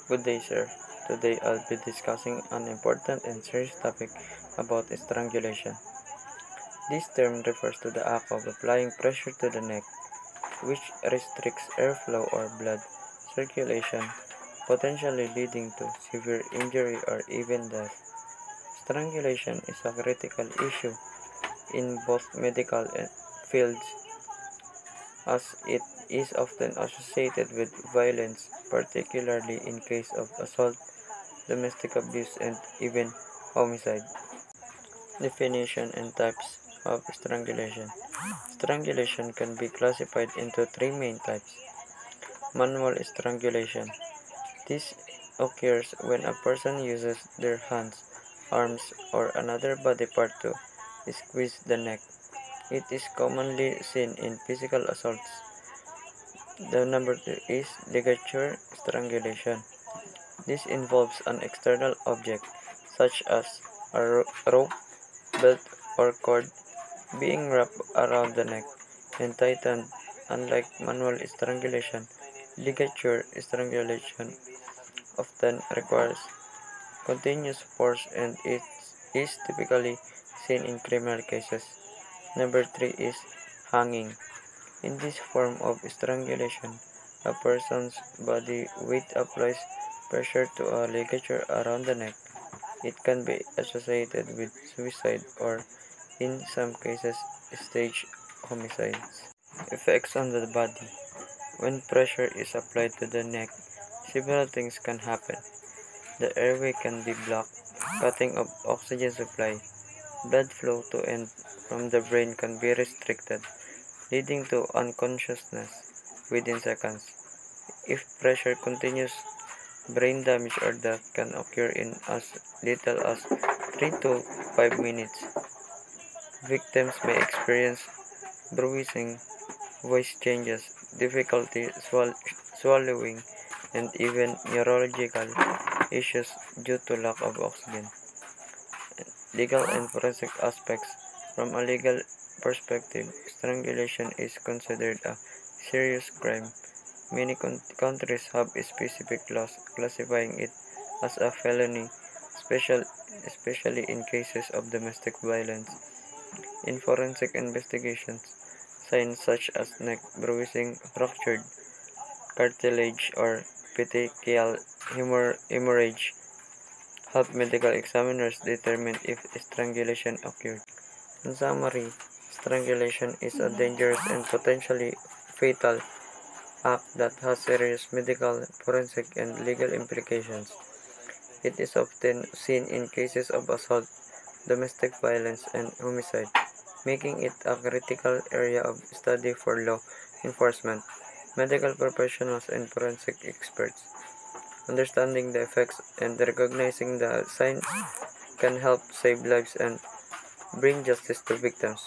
Good day, sir. Today I'll be discussing an important and serious topic about strangulation. This term refers to the act of applying pressure to the neck, which restricts airflow or blood circulation, potentially leading to severe injury or even death. Strangulation is a critical issue in both medical fields as it is often associated with violence, particularly in case of assault, domestic abuse, and even homicide. Definition and types of strangulation. Strangulation can be classified into three main types. Manual strangulation. This occurs when a person uses their hands, arms, or another body part to squeeze the neck. It is commonly seen in physical assaults. The number two is ligature strangulation. This involves an external object, such as a rope, belt, or cord, being wrapped around the neck and tightened. Unlike manual strangulation, ligature strangulation often requires continuous force and it is typically seen in criminal cases. Number three is hanging. In this form of strangulation, a person's body weight applies pressure to a ligature around the neck. It can be associated with suicide or, in some cases, staged homicides. Effects on the body. When pressure is applied to the neck, several things can happen. The airway can be blocked, cutting off oxygen supply. Blood flow to and from the brain can be restricted, leading to unconsciousness within seconds. If pressure continues, brain damage or death can occur in as little as 3 to 5 minutes. Victims may experience bruising, voice changes, difficulty swallowing, and even neurological issues due to lack of oxygen. Legal and forensic aspects. From a legal perspective, strangulation is considered a serious crime. Many countries have specific laws classifying it as a felony, especially in cases of domestic violence. In forensic investigations, signs such as neck bruising, fractured cartilage, or petechial hemorrhage help medical examiners determine if strangulation occurred. In summary, strangulation is a dangerous and potentially fatal act that has serious medical, forensic, and legal implications. It is often seen in cases of assault, domestic violence, and homicide, making it a critical area of study for law enforcement, medical professionals, and forensic experts. Understanding the effects and recognizing the signs can help save lives and bring justice to victims.